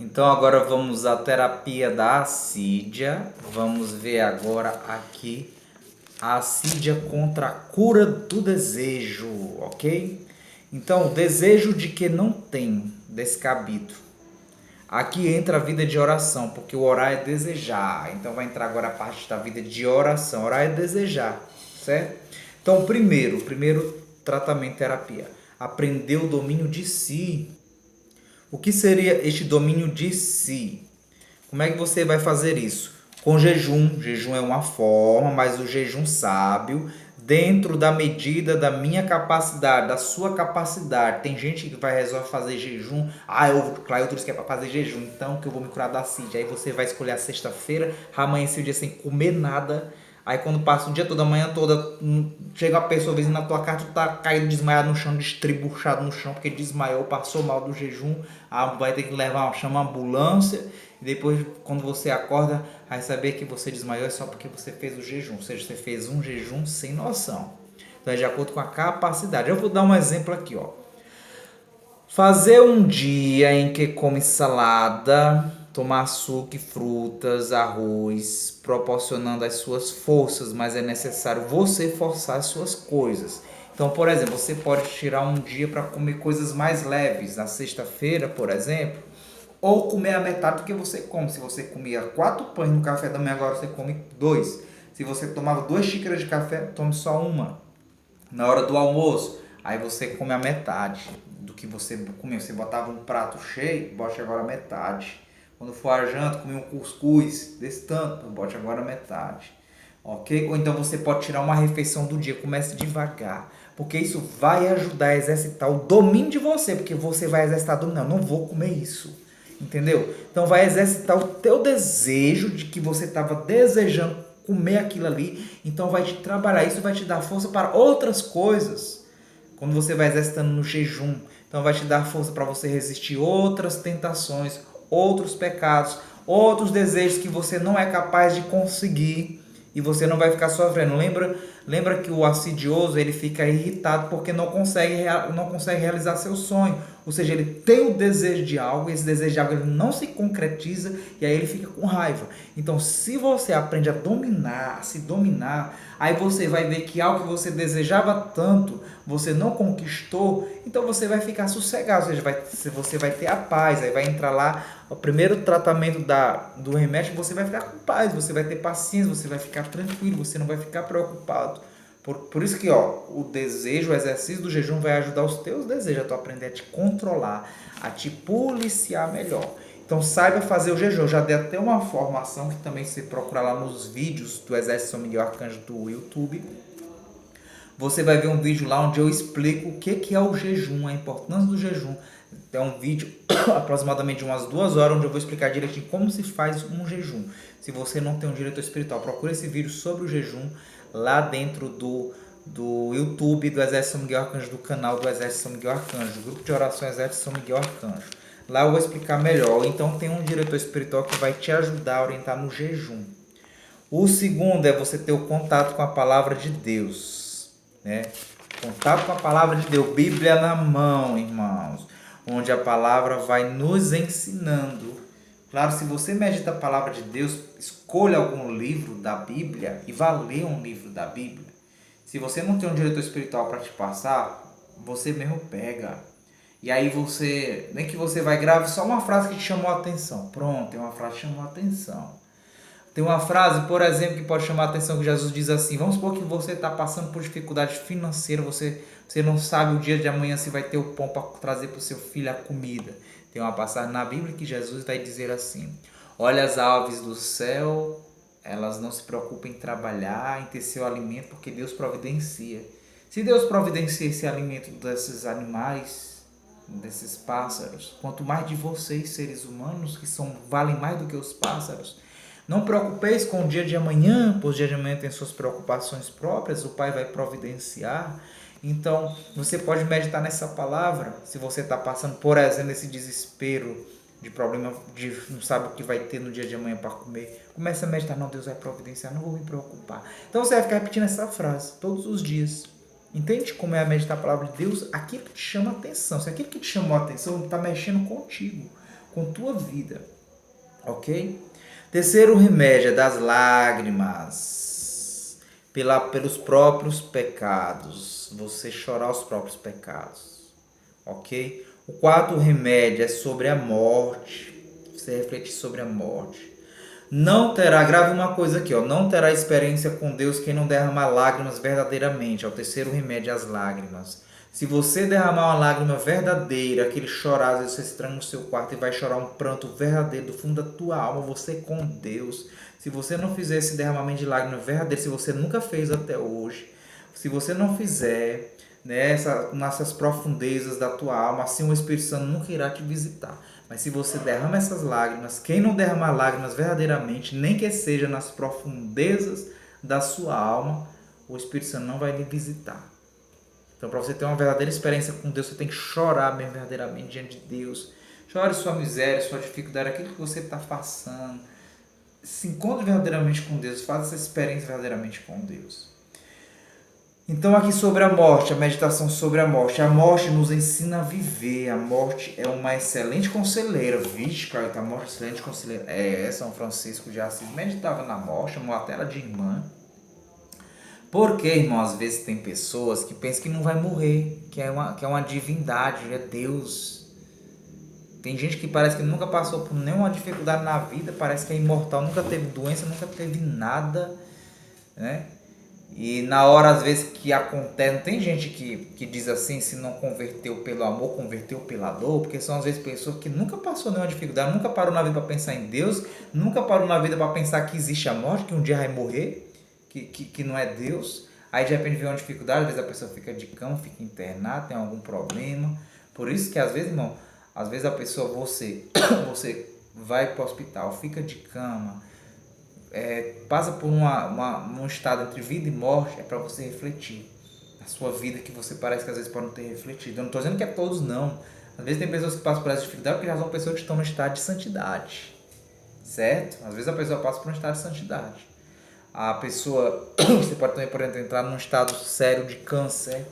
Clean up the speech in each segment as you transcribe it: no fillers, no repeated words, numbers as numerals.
Então agora vamos à terapia da assídia. Vamos ver agora aqui a assídia contra a cura do desejo, ok? Então, o desejo de que não tem descabido. Aqui entra a vida de oração, porque o orar é desejar. Então vai entrar agora a parte da vida de oração. Orar é desejar, certo? Então, primeiro tratamento terapia. Aprender o domínio de si. O que seria este domínio de si? Como é que você vai fazer isso? Com jejum. Jejum é uma forma, mas o jejum sábio, dentro da medida da minha capacidade, da sua capacidade. Tem gente que vai resolver fazer jejum. Claudio disse que é para fazer jejum, então que eu vou me curar da sede. Aí você vai escolher a sexta-feira, amanhecer o dia sem comer nada. Aí quando passa o dia todo, a manhã toda, chega a pessoa vindo na tua casa, tu tá caído desmaiado no chão, destribuchado no chão, porque desmaiou, passou mal do jejum, vai ter que levar, chama uma ambulância, e depois quando você acorda, vai saber que você desmaiou é só porque você fez o jejum, ou seja, você fez um jejum sem noção. Então é de acordo com a capacidade. Eu vou dar um exemplo aqui, ó. Fazer um dia em que come salada, tomar açúcar, frutas, arroz, proporcionando as suas forças, mas é necessário você forçar as suas coisas. Então, por exemplo, você pode tirar um dia para comer coisas mais leves, na sexta-feira, por exemplo, ou comer a metade do que você come. Se você comia 4 pães no café da manhã, agora você come 2. Se você tomava 2 xícaras de café, tome só uma. Na hora do almoço, aí você come a metade do que você comeu. Você botava um prato cheio, bote agora a metade. Quando for a janta, come um cuscuz desse tanto, bote agora a metade. Ok? Ou então você pode tirar uma refeição do dia, comece devagar. Porque isso vai ajudar a exercitar o domínio de você, porque você vai exercitar o domínio. Não vou comer isso. Entendeu? Então vai exercitar o teu desejo de que você estava desejando comer aquilo ali. Então vai te trabalhar. Isso vai te dar força para outras coisas. Quando você vai exercitando no jejum. Então vai te dar força para você resistir outras tentações, outros pecados, outros desejos que você não é capaz de conseguir. E você não vai ficar sofrendo. Lembra que o assidioso ele fica irritado porque não consegue realizar seu sonho. Ou seja, ele tem o desejo de algo, e esse desejo de algo ele não se concretiza e aí ele fica com raiva. Então, se você aprende a dominar, a se dominar, aí você vai ver que algo que você desejava tanto, você não conquistou, então você vai ficar sossegado, ou seja, você vai ter a paz, aí vai entrar lá o primeiro tratamento do remédio, você vai ficar com paz, você vai ter paciência, você vai ficar tranquilo, você não vai ficar preocupado. Por isso que o desejo, o exercício do jejum vai ajudar os teus desejos, a tu aprender a te controlar, a te policiar melhor. Então saiba fazer o jejum. Eu já dei até uma formação que também se procurar lá nos vídeos do Exército São Miguel Arcanjo do YouTube. Você vai ver um vídeo lá onde eu explico o que é o jejum, a importância do jejum. É um vídeo aproximadamente de umas 2 horas onde eu vou explicar direitinho como se faz um jejum. Se você não tem um diretor espiritual, procure esse vídeo sobre o jejum lá dentro do YouTube do Exército São Miguel Arcanjo, do canal do Exército São Miguel Arcanjo, do grupo de oração Exército São Miguel Arcanjo. Lá eu vou explicar melhor. Então tem um diretor espiritual que vai te ajudar a orientar no jejum. O segundo é você ter o contato com a palavra de Deus, né? Contato com a palavra de Deus, Bíblia na mão, irmãos, onde a palavra vai nos ensinando. Claro, se você medita a palavra de Deus, escolha algum livro da Bíblia e vá ler um livro da Bíblia. Se você não tem um diretor espiritual para te passar, você mesmo pega. E aí nem que você vai grave só uma frase que te chamou a atenção. Pronto, tem uma frase que chamou a atenção. Tem uma frase, por exemplo, que pode chamar a atenção que Jesus diz assim, vamos supor que você está passando por dificuldade financeira, você não sabe o dia de amanhã se vai ter o pão para trazer para o seu filho a comida. Tem uma passagem na Bíblia que Jesus vai dizer assim, olha as aves do céu, elas não se preocupam em trabalhar, em ter seu alimento, porque Deus providencia. Se Deus providencia esse alimento desses animais, desses pássaros, quanto mais de vocês, seres humanos, que valem mais do que os pássaros. Não preocupeis com o dia de amanhã, pois o dia de amanhã tem suas preocupações próprias, o Pai vai providenciar. Então, você pode meditar nessa palavra, se você está passando, por exemplo, esse desespero de problema, de não sabe o que vai ter no dia de amanhã para comer. Comece a meditar, não, Deus vai providenciar, não vou me preocupar. Então você vai ficar repetindo essa frase todos os dias. Entende como é meditar a palavra de Deus? Aquilo que te chama a atenção. Se aquilo que te chamou a atenção está mexendo contigo, com tua vida, ok? Terceiro remédio é das lágrimas, pelos próprios pecados, você chorar os próprios pecados, ok? O quarto remédio é sobre a morte, você refletir sobre a morte. Não terá, grave uma coisa aqui, ó, não terá experiência com Deus quem não derramar lágrimas verdadeiramente. É o terceiro remédio, as lágrimas. Se você derramar uma lágrima verdadeira, aquele chorar, às vezes você se tranca no seu quarto e vai chorar um pranto verdadeiro do fundo da tua alma, você com Deus. Se você não fizer esse derramamento de lágrima verdadeiro, se você nunca fez até hoje, se você não fizer nessas profundezas da tua alma, assim o Espírito Santo nunca irá te visitar. Mas se você derrama essas lágrimas, quem não derramar lágrimas verdadeiramente, nem que seja nas profundezas da sua alma, o Espírito Santo não vai lhe visitar. Então, para você ter uma verdadeira experiência com Deus, você tem que chorar mesmo verdadeiramente diante de Deus. Chore sua miséria, sua dificuldade, aquilo que você está passando. Se encontre verdadeiramente com Deus, faça essa experiência verdadeiramente com Deus. Então, aqui sobre a morte, a meditação sobre a morte. A morte nos ensina a viver. A morte é uma excelente conselheira. Vixe, cara, a morte é excelente conselheira. São Francisco de Assis meditava na morte, chamou até ela de irmã. Porque, irmão, às vezes tem pessoas que pensam que não vai morrer, que é uma divindade, é Deus. Tem gente que parece que nunca passou por nenhuma dificuldade na vida, parece que é imortal, nunca teve doença, nunca teve nada, né? E na hora, às vezes, que acontece, tem gente que diz assim, se não converteu pelo amor, converteu pela dor, porque são às vezes pessoas que nunca passou nenhuma dificuldade, nunca parou na vida para pensar em Deus, nunca parou na vida para pensar que existe a morte, que um dia vai morrer, que não é Deus. Aí de repente vem uma dificuldade, às vezes a pessoa fica de cama, fica internada, tem algum problema. Por isso que às vezes, irmão, às vezes a pessoa, você vai para o hospital, fica de cama, passa por um estado entre vida e morte, é para você refletir a sua vida, que você parece que às vezes pode não ter refletido. Eu não estou dizendo que é todos, não. Às vezes tem pessoas que passam por essa dificuldade porque já são pessoas que estão no estado de santidade, certo? Às vezes a pessoa passa por um estado de santidade. A pessoa, você pode também, por exemplo, entrar num estado sério de câncer.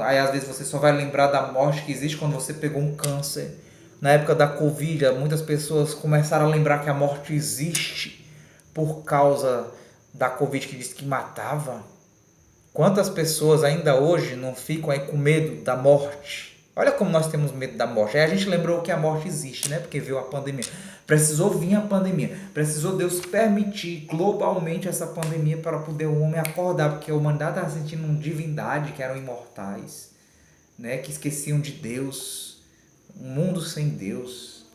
Aí às vezes você só vai lembrar da morte que existe quando você pegou um câncer. Na época da Covid, muitas pessoas começaram a lembrar que a morte existe por causa da Covid, que disse que matava. Quantas pessoas ainda hoje não ficam aí com medo da morte? Olha como nós temos medo da morte. Aí a gente lembrou que a morte existe, né? Porque veio a pandemia. Precisou vir a pandemia. Precisou Deus permitir globalmente essa pandemia para poder o homem acordar. Porque a humanidade estava sentindo uma divindade, que eram imortais, né? Que esqueciam de Deus. Um mundo sem Deus,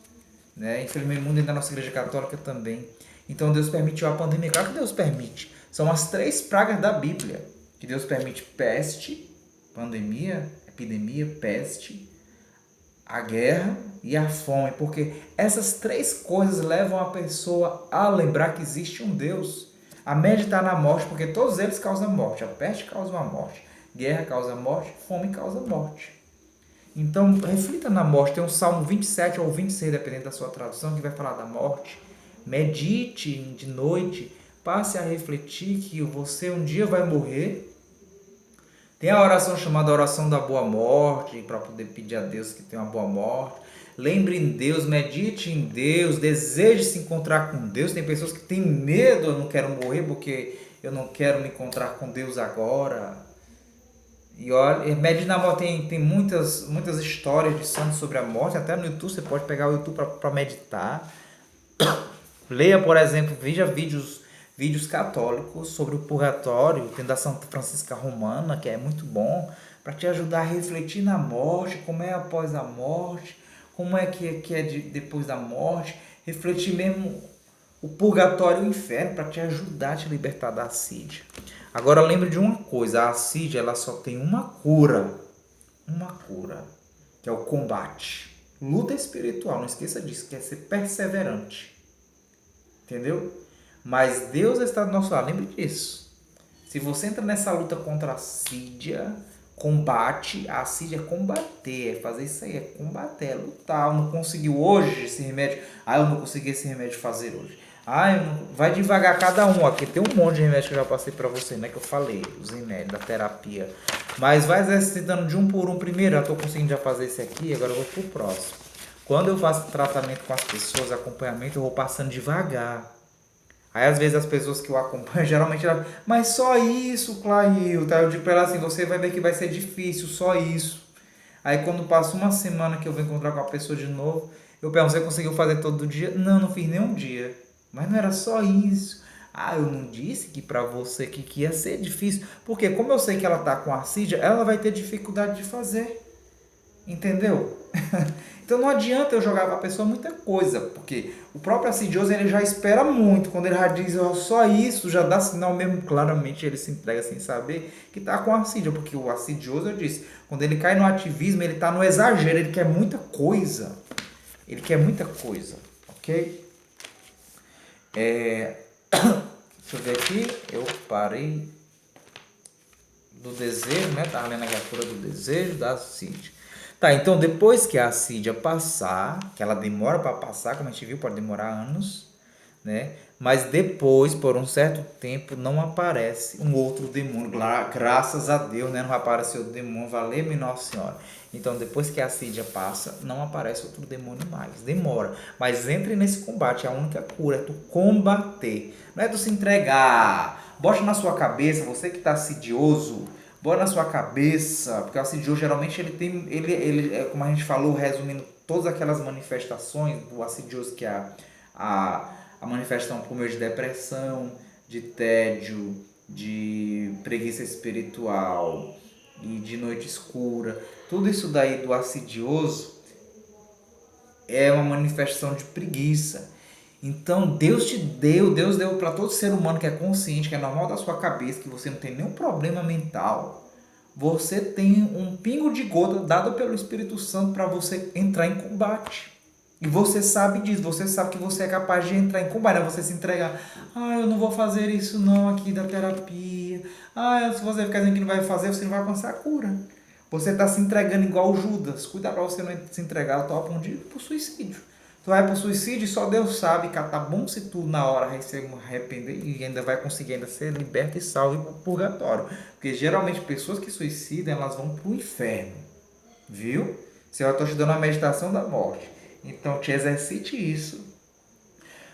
né? Infelizmente o mundo da nossa igreja católica também. Então Deus permitiu a pandemia. Claro que Deus permite. São as 3 pragas da Bíblia. Que Deus permite: peste, pandemia, epidemia, peste, a guerra e a fome, porque essas 3 coisas levam a pessoa a lembrar que existe um Deus, a meditar na morte, porque todos eles causam morte. A peste causa uma morte, guerra causa morte, fome causa morte. Então reflita na morte. Tem um Salmo 27 ou 26, dependendo da sua tradução, que vai falar da morte. Medite de noite, passe a refletir que você um dia vai morrer. Tem a oração chamada oração da boa morte, para poder pedir a Deus que tenha uma boa morte. Lembre em Deus, medite em Deus, deseje se encontrar com Deus. Tem pessoas que têm medo: eu não quero morrer porque eu não quero me encontrar com Deus agora. E olha, medite na morte. Tem muitas histórias de santos sobre a morte, até no YouTube. Você pode pegar o YouTube para meditar. Leia, por exemplo, veja vídeos católicos sobre o purgatório, tem da Santa Francisca Romana, que é muito bom, para te ajudar a refletir na morte, como é após a morte, como é que é depois da morte, refletir mesmo o purgatório e o inferno, para te ajudar a te libertar da assídia. Agora lembre de uma coisa: a assídia, ela só tem uma cura, que é o combate, luta espiritual. Não esqueça disso, que é ser perseverante, entendeu? Mas Deus está do nosso lado, lembre disso. Se você entra nessa luta contra a assídia, combate. A assídia é combater, é fazer isso aí, é combater, é lutar. Eu não conseguiu hoje esse remédio, eu não consegui esse remédio fazer hoje. Vai devagar cada um, aqui tem um monte de remédio que eu já passei para você, né, que eu falei, os remédios da terapia. Mas vai exercitando de um por um primeiro. Eu estou conseguindo já fazer esse aqui, agora eu vou pro próximo. Quando eu faço tratamento com as pessoas, acompanhamento, eu vou passando devagar. Aí às vezes as pessoas que eu acompanho, geralmente elas, mas só isso, Clail, tá? Eu digo pra ela assim, você vai ver que vai ser difícil, só isso. Aí quando passa uma semana que eu vou encontrar com a pessoa de novo, eu pergunto, você conseguiu fazer todo dia? Não, não fiz nem um dia. Mas não era só isso. Ah, eu não disse que pra você que ia ser difícil. Porque como eu sei que ela tá com assídia, ela vai ter dificuldade de fazer. Entendeu? Então não adianta eu jogar para a pessoa muita coisa, porque o próprio assidioso ele já espera muito. Quando ele já diz só isso, já dá sinal mesmo, claramente ele se entrega sem saber que está com assídia, porque o assidioso, eu disse, quando ele cai no ativismo, ele está no exagero, ele quer muita coisa. Ele quer muita coisa, ok? Deixa eu ver aqui, eu parei do desejo, né? Estava lendo a cura do desejo da assídia. Tá, então depois que a assídia passar, que ela demora para passar, como a gente viu, pode demorar anos, né? Mas depois, por um certo tempo, não aparece um outro demônio. Graças a Deus, né? Não vai aparecer outro demônio, valeu-me Nossa Senhora. Então, depois que a assídia passa, não aparece outro demônio mais. Demora. Mas entre nesse combate, a única cura é tu combater. Não é tu se entregar. Bote na sua cabeça, você que está assidioso, bora na sua cabeça, porque o assidioso geralmente ele como a gente falou, resumindo todas aquelas manifestações do assidioso, que é a manifestação por meio de depressão, de tédio, de preguiça espiritual e de noite escura. Tudo isso daí do assidioso é uma manifestação de preguiça. Então Deus deu para todo ser humano que é consciente, que é normal da sua cabeça, que você não tem nenhum problema mental. Você tem um pingo de gota dado pelo Espírito Santo para você entrar em combate. E você sabe disso, você sabe que você é capaz de entrar em combate, você se entregar. Ah, eu não vou fazer isso não aqui da terapia. Ah, se você ficar dizendo que não vai fazer, você não vai alcançar a cura. Você está se entregando igual Judas. Cuida para você não se entregar ao top um dia por suicídio. Tu vai pro suicídio e só Deus sabe, cara, tá bom se tu na hora se arrepender e ainda vai conseguir ainda ser liberto e salvo pro purgatório. Porque geralmente pessoas que suicidam, elas vão pro inferno. Viu? Se eu estou te dando a meditação da morte. Então te exercite isso.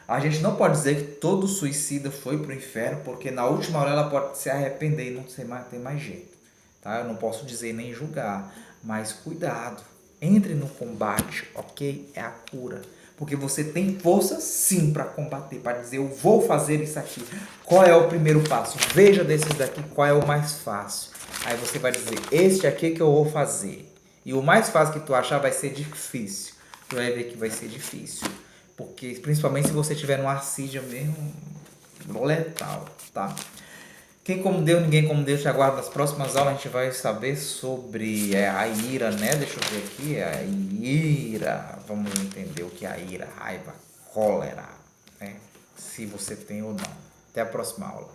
A gente não pode dizer que todo suicida foi pro inferno, porque na última hora ela pode se arrepender e não ter mais jeito. Tá? Eu não posso dizer nem julgar, mas cuidado. Entre no combate, ok? É a cura. Porque você tem força sim para combater, para dizer eu vou fazer isso aqui. Qual é o primeiro passo? Veja desses daqui qual é o mais fácil. Aí você vai dizer, este aqui que eu vou fazer. E o mais fácil que tu achar vai ser difícil. Tu vai ver que vai ser difícil. Porque principalmente se você tiver numa assídia mesmo letal, tá? Quem como Deus, ninguém como Deus. Te aguardo nas próximas aulas. A gente vai saber sobre a ira, né? Deixa eu ver aqui. A ira. Vamos entender o que é a ira, raiva, cólera, né? Se você tem ou não. Até a próxima aula.